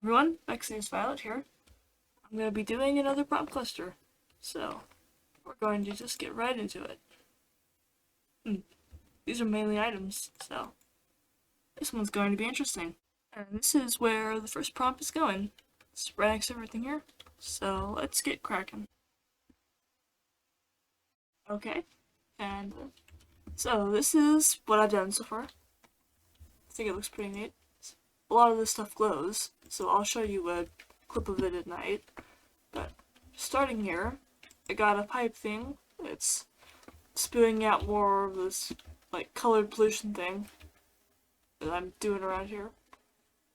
Everyone, Vexane's Violet here. I'm going to be doing another prompt cluster, so we're going to just get right into it. These are mainly items, so this one's going to be interesting. And this is where the first prompt is going. It's right next to everything here, so let's get cracking. Okay, and so this is what I've done so far. I think it looks pretty neat. A lot of this stuff glows, so I'll show you a clip of it at night. But starting here, I got a pipe thing. It's spewing out more of this like colored pollution thing that I'm doing around here.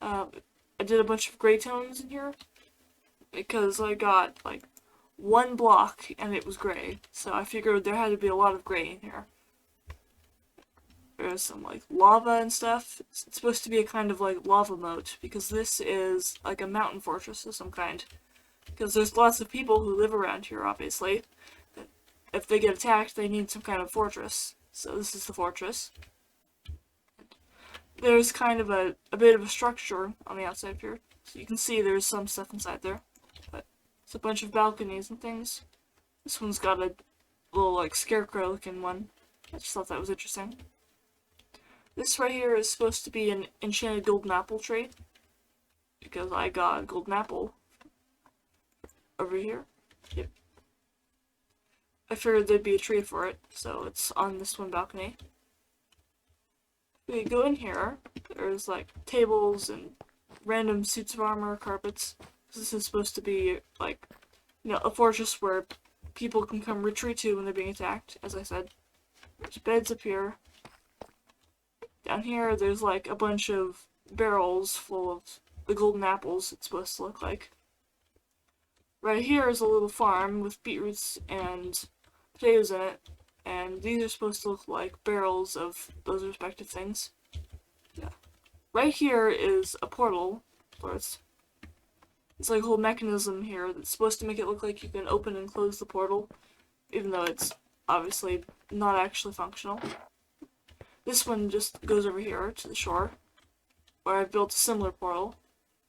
I did a bunch of gray tones in here because I got like one block and it was gray, so I figured there had to be a lot of gray in here. There's some like lava and stuff. It's supposed to be a kind of like lava moat because this is like a mountain fortress of some kind. Because there's lots of people who live around here, obviously. If they get attacked, they need some kind of fortress. So this is the fortress. There's kind of a bit of a structure on the outside here. So you can see there's some stuff inside there. But it's a bunch of balconies and things. This one's got a little like scarecrow looking one. I just thought that was interesting. This right here is supposed to be an enchanted golden apple tree. Because I got a golden apple over here. Yep. I figured there'd be a tree for it, so it's on this one balcony. We go in here, there's like tables and random suits of armor, carpets. This is supposed to be like, a fortress where people can come retreat to when they're being attacked, as I said. There's beds up here. Down here, there's like a bunch of barrels full of the golden apples it's supposed to look like. Right here is a little farm with beetroots and potatoes in it, and these are supposed to look like barrels of those respective things. Yeah. Right here is a portal, or it's like a whole mechanism here that's supposed to make it look like you can open and close the portal, even though it's obviously not actually functional. This one just goes over here to the shore, where I built a similar portal,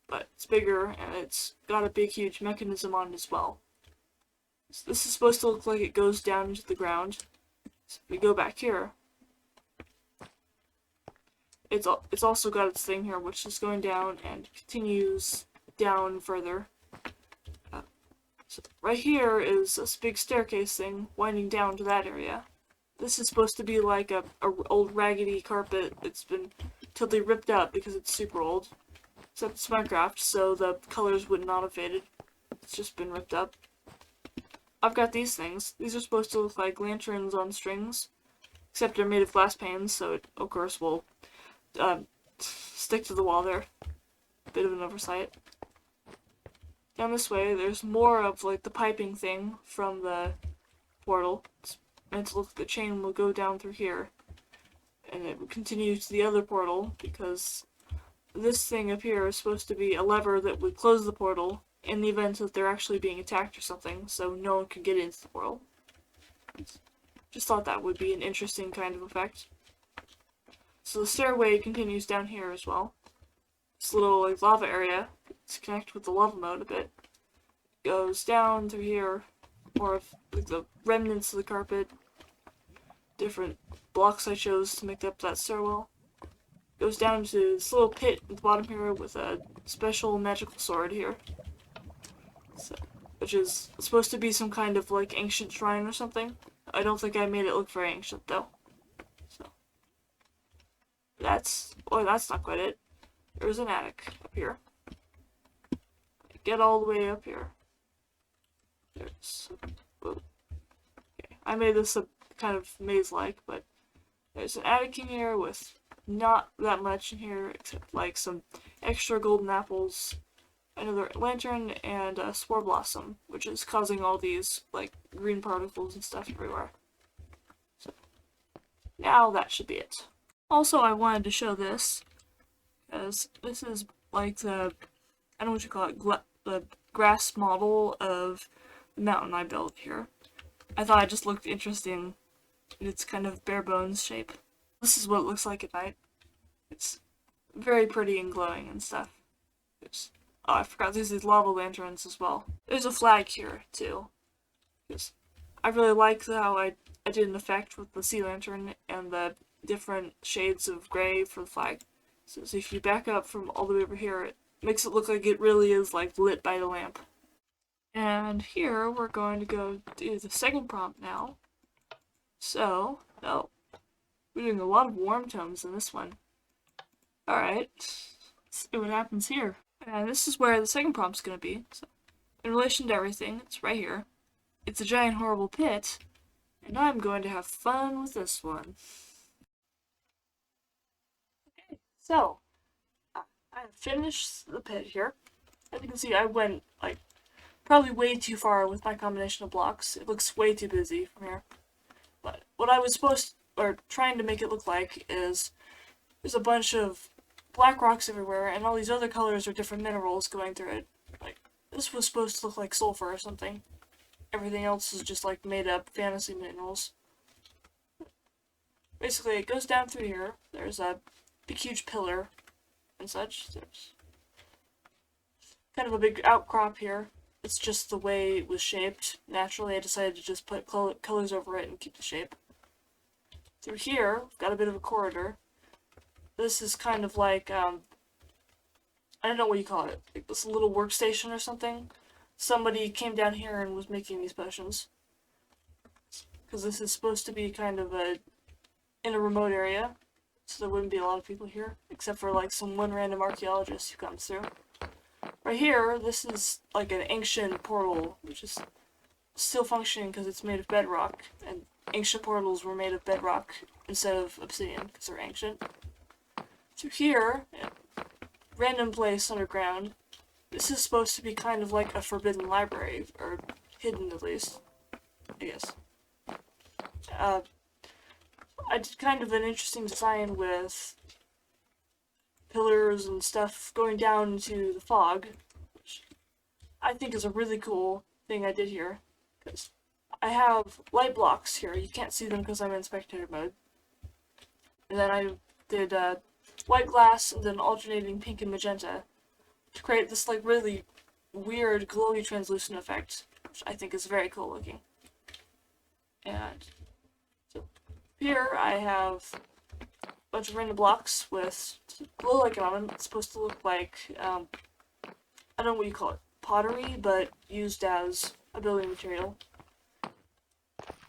but it's bigger and it's got a big huge mechanism on it as well. So this is supposed to look like it goes down into the ground. So if we go back here, it's also got its thing here, which is going down and continues down further. So right here is this big staircase thing winding down to that area. This is supposed to be like a old raggedy carpet that's been totally ripped up because it's super old. Except it's Minecraft, so the colors would not have faded. It's just been ripped up. I've got these things. These are supposed to look like lanterns on strings, except they're made of glass panes, so it, of course, will stick to the wall there. Bit of an oversight. Down this way, there's more of like the piping thing from the portal. It's meant to look like the chain will go down through here, and it will continue to the other portal because this thing up here is supposed to be a lever that would close the portal in the event that they're actually being attacked or something, so no one could get into the portal. Just thought that would be an interesting kind of effect. So the stairway continues down here as well. This little like lava area to connect with the lava mode a bit goes down through here, more of like the remnants of the carpet, different blocks I chose to make up that stairwell. Goes down to this little pit at the bottom here with a special magical sword here. So, which is supposed to be some kind of like ancient shrine or something. I don't think I made it look very ancient though. So that's not quite it. There's an attic up here. Get all the way up here. There's okay. I made this a kind of maze-like, but there's an attic in here with not that much in here except like some extra golden apples, another lantern, and a spore blossom, which is causing all these like green particles and stuff everywhere. So now that should be it. Also, I wanted to show this because this is like the, I don't know what you call it, the grass model of the mountain I built here. I thought it just looked interesting in its kind of bare bones shape. This is what it looks like at night. It's very pretty and glowing and stuff. There's Oh, I forgot there's these lava lanterns as well. There's a flag here, too. Because I really like how I did an effect with the sea lantern and the different shades of gray for the flag. So if you back up from all the way over here, it makes it look like it really is like lit by the lamp. And here we're going to go do the second prompt now. So, oh, we're doing a lot of warm tones in this one. Alright, let's see what happens here. And this is where the second prompt's gonna be. So, in relation to everything, it's right here. It's a giant horrible pit, and I'm going to have fun with this one. Okay, so, I have finished the pit here. As you can see, I went, like, probably way too far with my combination of blocks. It looks way too busy from here. But what I was trying to make it look like is there's a bunch of black rocks everywhere, and all these other colors are different minerals going through it. Like, this was supposed to look like sulfur or something. Everything else is just like made up fantasy minerals. Basically, it goes down through here. There's a big huge pillar and such. There's kind of a big outcrop here. It's just the way it was shaped. Naturally, I decided to just put colors over it and keep the shape. Through here, we've got a bit of a corridor. This is kind of like, I don't know what you call it, like this little workstation or something. Somebody came down here and was making these potions. Because this is supposed to be kind of in a remote area, so there wouldn't be a lot of people here, except for like one random archaeologist who comes through. Right here, this is like an ancient portal, which is still functioning because it's made of bedrock, and ancient portals were made of bedrock instead of obsidian because they're ancient. Through here, random place underground, this is supposed to be kind of like a forbidden library, or hidden at least, I guess. I did kind of an interesting design with pillars and stuff going down into the fog, which I think is a really cool thing I did here, because I have light blocks here. You can't see them because I'm in spectator mode. And then I did white glass and then alternating pink and magenta to create this like really weird glowy translucent effect, which I think is very cool looking. And so here I have a bunch of random blocks with glow like on them. It's supposed to look like I don't know what you call it, pottery, but used as a building material.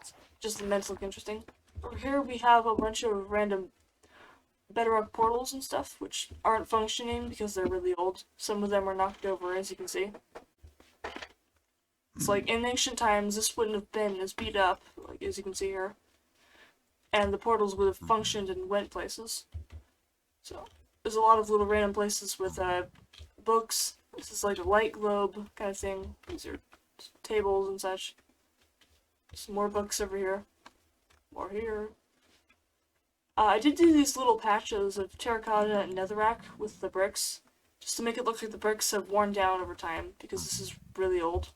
It's just meant to look interesting. Over here we have a bunch of random bedrock portals and stuff, which aren't functioning because they're really old. Some of them are knocked over, as you can see. It's like, in ancient times, this wouldn't have been as beat up, like as you can see here. And the portals would have functioned and went places. So, there's a lot of little random places with books. This is like a light globe kind of thing. These are tables and such. Some more books over here. More here. I did do these little patches of terracotta and netherrack with the bricks, just to make it look like the bricks have worn down over time, because this is really old.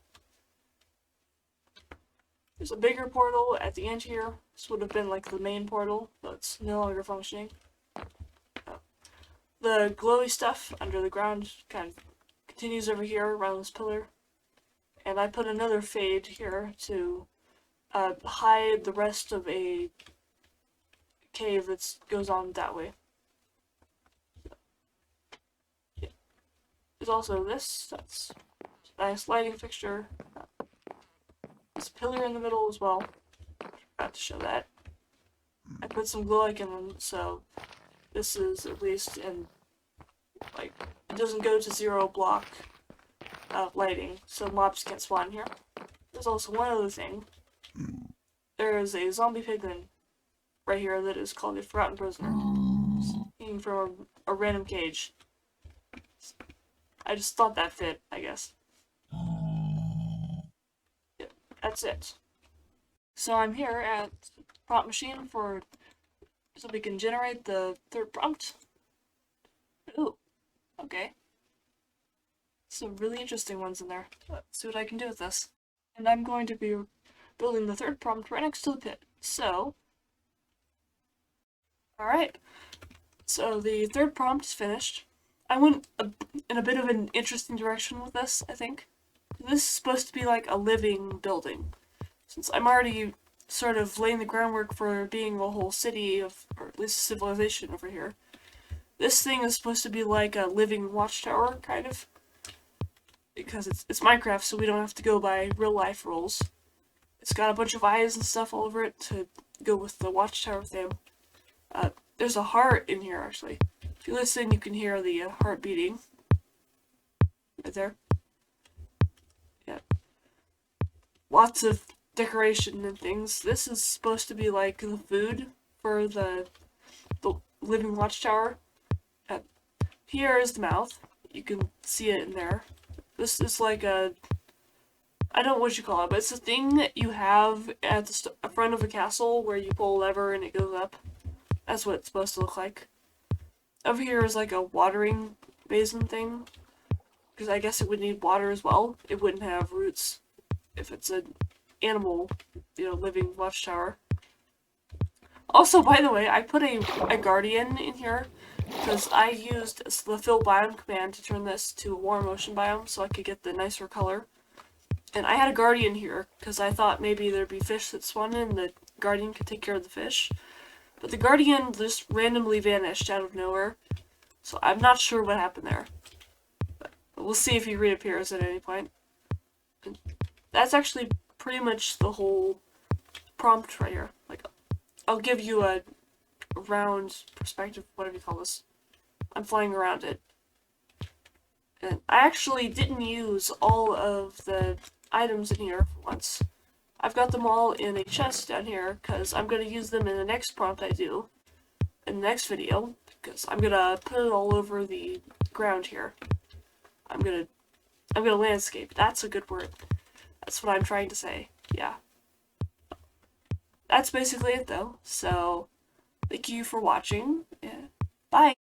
There's a bigger portal at the end here. This would have been like the main portal, but it's no longer functioning. The glowy stuff under the ground kind of continues over here around this pillar. And I put another fade here to hide the rest of a cave that goes on that way. Yeah. There's also this, that's a nice lighting fixture. This pillar in the middle as well. Forgot to show that. I put some glow like in them, so this is at least in, like, it doesn't go to 0 block lighting, so mobs can't spawn here. There's also one other thing. There is a zombie piglin right here that is called a Forgotten Prisoner. It's hanging from a random cage. I just thought that fit, I guess. Yeah, that's it. So I'm here at prompt machine so we can generate the third prompt. Ooh, okay. Some really interesting ones in there. Let's see what I can do with this. And I'm going to be building the third prompt right next to the pit. So, alright. So the third prompt is finished. I went in a bit of an interesting direction with this, I think. This is supposed to be like a living building. Since I'm already sort of laying the groundwork for being a whole city of, or at least civilization over here. This thing is supposed to be like a living watchtower, kind of. Because it's Minecraft, so we don't have to go by real life rules. It's got a bunch of eyes and stuff all over it to go with the Watchtower theme. There's a heart in here, actually. If you listen, you can hear the heart beating. Right there. Yeah. Lots of decoration and things. This is supposed to be like the food for the living Watchtower. Here is the mouth. You can see it in there. This is like a... I don't know what you call it, but it's a thing that you have at the front of a castle where you pull a lever and it goes up. That's what it's supposed to look like. Over here is like a watering basin thing, because I guess it would need water as well. It wouldn't have roots if it's an animal, living watchtower. Also, by the way, I put a guardian in here because I used the fill biome command to turn this to a warm ocean biome so I could get the nicer color. And I had a guardian here because I thought maybe there'd be fish that spawned in and the guardian could take care of the fish. But the guardian just randomly vanished out of nowhere. So I'm not sure what happened there. But we'll see if he reappears at any point. And that's actually pretty much the whole prompt right here. Like, I'll give you a round perspective, whatever you call this. I'm flying around it. And I actually didn't use all of the items in here for once. I've got them all in a chest down here because I'm going to use them in the next prompt I do in the next video, because I'm going to put it all over the ground here. I'm going to landscape. That's a good word. That's what I'm trying to say. Yeah. That's basically it though. So thank you for watching. Yeah. Bye.